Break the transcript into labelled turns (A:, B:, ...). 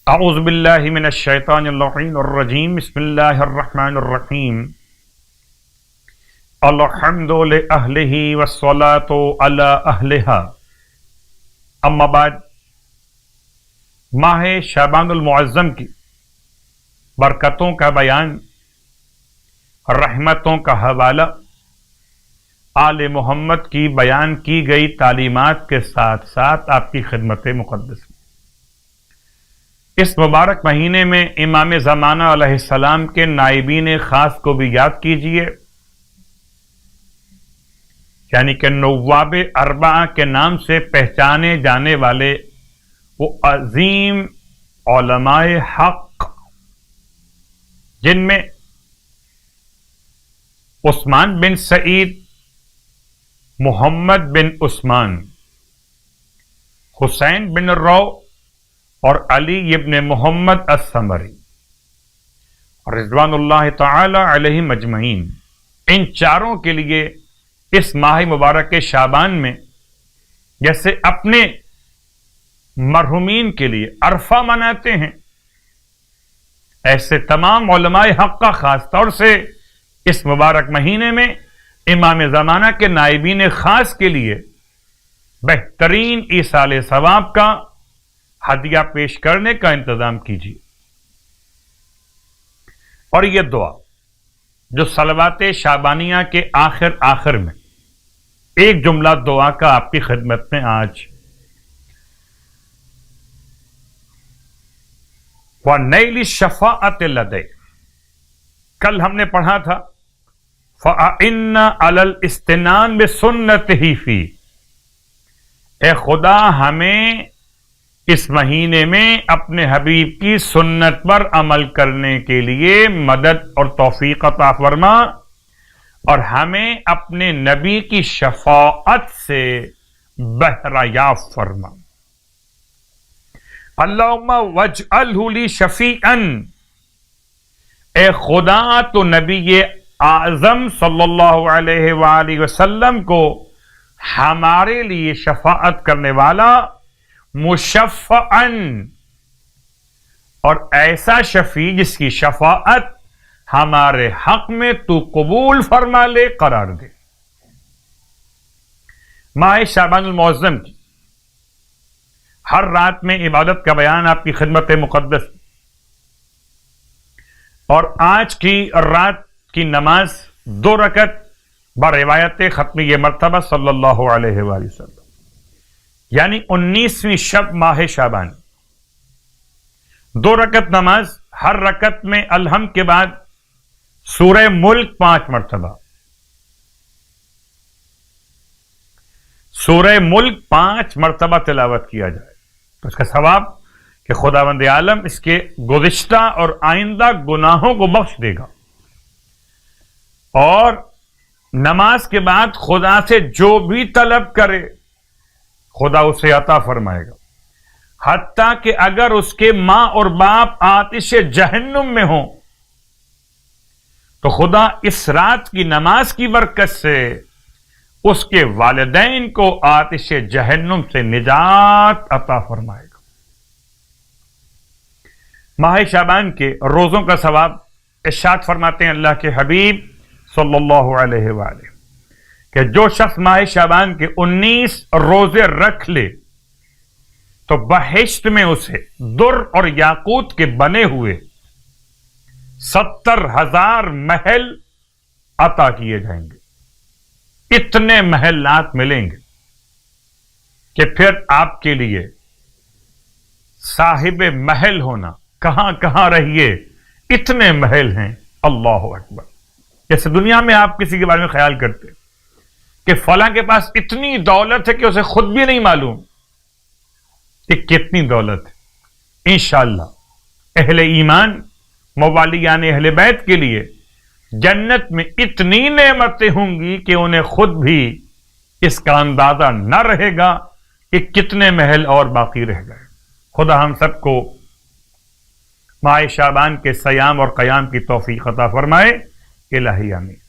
A: اعوذ باللہ من الشیطان اللعین الرجیم بسم اللہ الرحمن الرحیم الحمد لأہلہ والصلاة علی اہلہا اما بعد ماہ شعبان المعظم کی برکتوں کا بیان، رحمتوں کا حوالہ، آل محمد کی بیان کی گئی تعلیمات کے ساتھ ساتھ آپ کی خدمت مقدس میں اس مبارک مہینے میں امام زمانہ علیہ السلام کے نائبین خاص کو بھی یاد کیجئے، یعنی کہ نواب اربعہ کے نام سے پہچانے جانے والے وہ عظیم علماء حق، جن میں عثمان بن سعید، محمد بن عثمان، حسین بن رو اور علی ابن محمد الثمری رضوان اللہ تعالی علیہم اجمعین، ان چاروں کے لیے اس ماہ مبارک شعبان میں جیسے اپنے مرحومین کے لیے عرفہ مناتے ہیں، ایسے تمام علماء حق کا خاص طور سے اس مبارک مہینے میں امام زمانہ کے نائبین خاص کے لیے بہترین ایصال ثواب کا ہدیہ پیش کرنے کا انتظام کیجیے۔ اور یہ دعا جو صلوات شعبانیہ کے آخر میں ایک جملہ دعا کا آپ کی خدمت میں آج وَنَيْلِ الشَّفَاعَةِ لَدَيْهِ، کل ہم نے پڑھا تھا فَأَعِنَّا عَلَى الْإِسْتِنَانِ بِسُنَّتِهِ فِي، اے خدا ہمیں اس مہینے میں اپنے حبیب کی سنت پر عمل کرنے کے لیے مدد اور توفیق عطا فرما، اور ہمیں اپنے نبی کی شفاعت سے بہرہ یافت فرما۔ اللہم واجعلہ لی شفیعا، اے خدا تو نبی اعظم صلی اللہ علیہ وآلہ وسلم کو ہمارے لیے شفاعت کرنے والا، مشفعاً، اور ایسا شفیع جس کی شفاعت ہمارے حق میں تو قبول فرما لے، قرار دے۔ ماہ شعبان المعظم کی ہر رات میں عبادت کا بیان آپ کی خدمت مقدس، اور آج کی رات کی نماز 2 رکعت بروایت ختمی مرتبہ صلی اللہ علیہ وآلہ وسلم، یعنی 19ویں شب ماہ شعبان، 2 رکعت نماز، ہر رکعت میں الحمد کے بعد سورہ ملک 5 مرتبہ، سورہ ملک 5 مرتبہ تلاوت کیا جائے تو اس کا ثواب کہ خداوند عالم اس کے گزشتہ اور آئندہ گناہوں کو بخش دے گا، اور نماز کے بعد خدا سے جو بھی طلب کرے خدا اسے عطا فرمائے گا، حتیٰ کہ اگر اس کے ماں اور باپ آتش جہنم میں ہوں تو خدا اس رات کی نماز کی برکت سے اس کے والدین کو آتش جہنم سے نجات عطا فرمائے گا۔ ماہ شعبان کے روزوں کا ثواب ارشاد فرماتے ہیں اللہ کے حبیب صلی اللہ علیہ وآلہ کہ جو شخص ماہ شعبان کے 19 روزے رکھ لے تو بہشت میں اسے در اور یاقوت کے بنے ہوئے 70,000 محل عطا کیے جائیں گے۔ اتنے محلات ملیں گے کہ پھر آپ کے لیے صاحب محل ہونا، کہاں کہاں رہیے، اتنے محل ہیں۔ اللہ اکبر۔ جیسے دنیا میں آپ کسی کے بارے میں خیال کرتے کہ فلاں کے پاس اتنی دولت ہے کہ اسے خود بھی نہیں معلوم کہ کتنی دولت ہے، انشاءاللہ اہل ایمان موالیان اہل بیت کے لیے جنت میں اتنی نعمتیں ہوں گی کہ انہیں خود بھی اس کا اندازہ نہ رہے گا کہ کتنے محل اور باقی رہ گئے۔ خدا ہم سب کو ماہ شعبان کے صیام اور قیام کی توفیق عطا فرمائے، الہی آمین۔